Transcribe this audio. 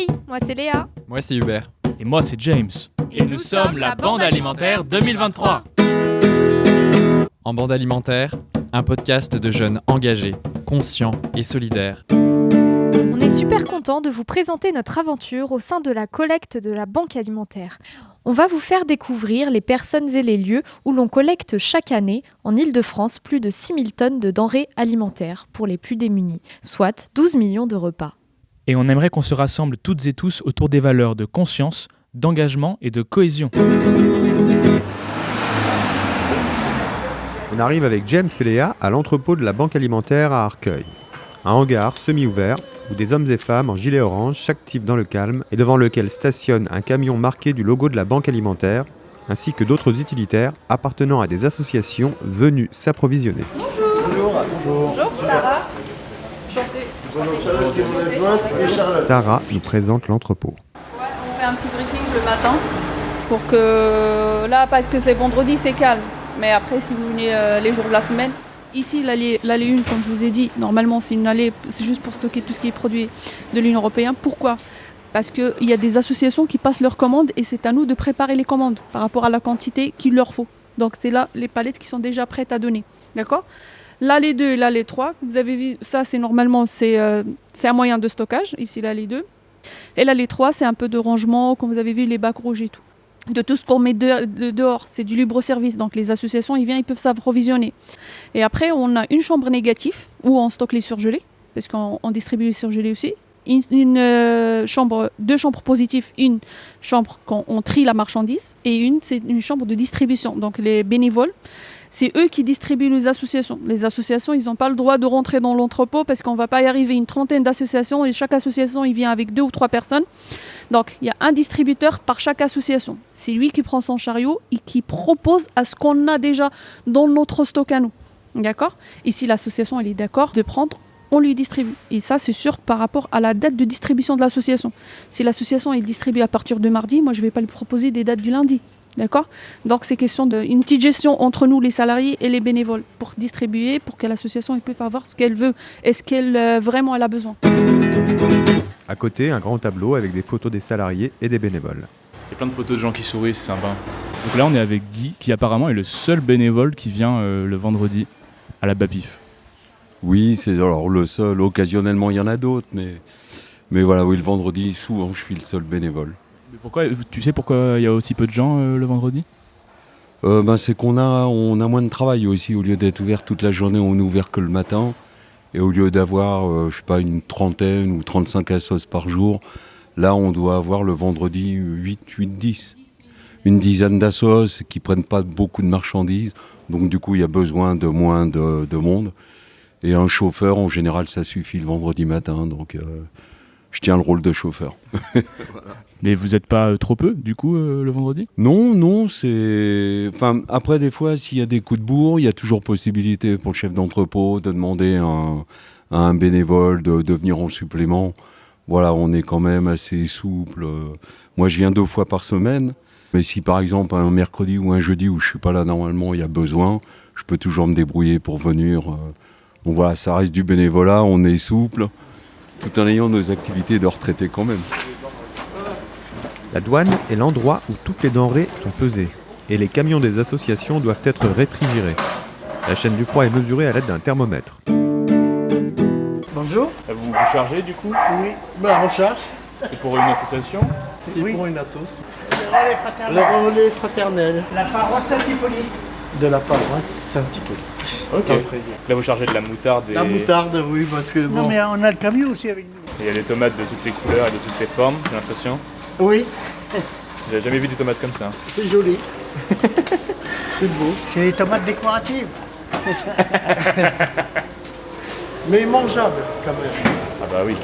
Hey, moi c'est Léa. Moi c'est Hubert. Et moi c'est James. Et nous sommes la Bande Alimentaire 2023. En Bande Alimentaire, un podcast de jeunes engagés, conscients et solidaires. On est super content de vous présenter notre aventure au sein de la collecte de la Banque Alimentaire. On va vous faire découvrir les personnes et les lieux où l'on collecte chaque année en Île-de-France plus de 6000 tonnes de denrées alimentaires pour les plus démunis, soit 12 millions de repas. Et on aimerait qu'on se rassemble toutes et tous autour des valeurs de conscience, d'engagement et de cohésion. On arrive avec James et Léa à l'entrepôt de la Banque Alimentaire à Arcueil. Un hangar semi-ouvert où des hommes et femmes en gilet orange s'activent dans le calme et devant lequel stationne un camion marqué du logo de la Banque Alimentaire ainsi que d'autres utilitaires appartenant à des associations venues s'approvisionner. Bonjour, Sarah. Chantez. Sarah nous présente l'entrepôt. Ouais, on fait un petit briefing le matin pour que là, parce que c'est vendredi, c'est calme. Mais après, si vous venez les jours de la semaine, ici, l'allée 1, comme je vous ai dit, normalement, c'est une allée, c'est juste pour stocker tout ce qui est produit de l'Union européenne. Pourquoi ? Parce qu'il y a des associations qui passent leurs commandes et c'est à nous de préparer les commandes par rapport à la quantité qu'il leur faut. Donc, c'est là les palettes qui sont déjà prêtes à donner. D'accord ? L'allée 2 et l'allée 3, vous avez vu, ça, c'est normalement, c'est un moyen de stockage, ici, l'allée 2. Et l'allée 3, c'est un peu de rangement, comme vous avez vu, les bacs rouges et tout. De tout ce qu'on met dehors, c'est du libre-service. Donc les associations, ils peuvent s'approvisionner. Et après, on a une chambre négative où on stocke les surgelés, parce qu'on distribue les surgelés aussi. Deux chambres positives, une chambre quand on trie la marchandise, et c'est une chambre de distribution. Donc les bénévoles, c'est eux qui distribuent les associations. Les associations, ils n'ont pas le droit de rentrer dans l'entrepôt parce qu'on ne va pas y arriver une trentaine d'associations et chaque association, il vient avec 2 ou 3 personnes. Donc, il y a un distributeur par chaque association. C'est lui qui prend son chariot et qui propose à ce qu'on a déjà dans notre stock à nous. D'accord ? Et si l'association elle est d'accord de prendre, on lui distribue. Et ça, c'est sûr par rapport à la date de distribution de l'association. Si l'association est distribuée à partir de mardi, moi, je ne vais pas lui proposer des dates du lundi. D'accord ? Donc, c'est question d'une petite gestion entre nous, les salariés et les bénévoles, pour distribuer, pour que l'association puisse avoir ce qu'elle veut et ce qu'elle vraiment elle a besoin. À côté, un grand tableau avec des photos des salariés et des bénévoles. Il y a plein de photos de gens qui sourient, c'est sympa. Donc là, on est avec Guy, qui apparemment est le seul bénévole qui vient le vendredi à la BAPIF. Oui, c'est alors le seul. Occasionnellement, il y en a d'autres, mais voilà, oui, le vendredi, souvent, je suis le seul bénévole. Mais tu sais pourquoi il y a aussi peu de gens le vendredi ? C'est qu'on a moins de travail aussi. Au lieu d'être ouvert toute la journée, on est ouvert que le matin. Et au lieu d'avoir, une trentaine ou 35 assos par jour, là, on doit avoir le vendredi 10. Une dizaine d'assos qui ne prennent pas beaucoup de marchandises. Donc, du coup, il y a besoin de moins de monde. Et un chauffeur, en général, ça suffit le vendredi matin. Donc, je tiens le rôle de chauffeur. Voilà. Mais vous n'êtes pas trop peu, du coup, le vendredi ? Non, c'est... Enfin, après, des fois, s'il y a des coups de bourre, il y a toujours possibilité pour le chef d'entrepôt de demander à un bénévole de venir en supplément. Voilà, on est quand même assez souple. Moi, je viens 2 fois par semaine. Mais si, par exemple, un mercredi ou un jeudi où je ne suis pas là normalement, il y a besoin, je peux toujours me débrouiller pour venir. Donc voilà, ça reste du bénévolat, on est souple, tout en ayant nos activités de retraités quand même. La douane est l'endroit où toutes les denrées sont pesées et les camions des associations doivent être réfrigérés. La chaîne du froid est mesurée à l'aide d'un thermomètre. Bonjour. Vous vous chargez, du coup ? Oui, on charge. C'est pour une association ? C'est pour une assoce. Le relais fraternel. La paroisse Saint-Hippolyte. De la paroisse Saint-Hippolyte. Ok. Dans le 13e. Là, vous chargez de la moutarde et... La moutarde, oui, parce que Non bon... mais on a le camion aussi avec nous. Il y a des tomates de toutes les couleurs et de toutes les formes, j'ai l'impression. Oui, J'avais jamais vu des tomates comme ça. c'est joli. C'est beau. C'est les tomates décoratives. Mais mangeable, quand même. Ah bah oui.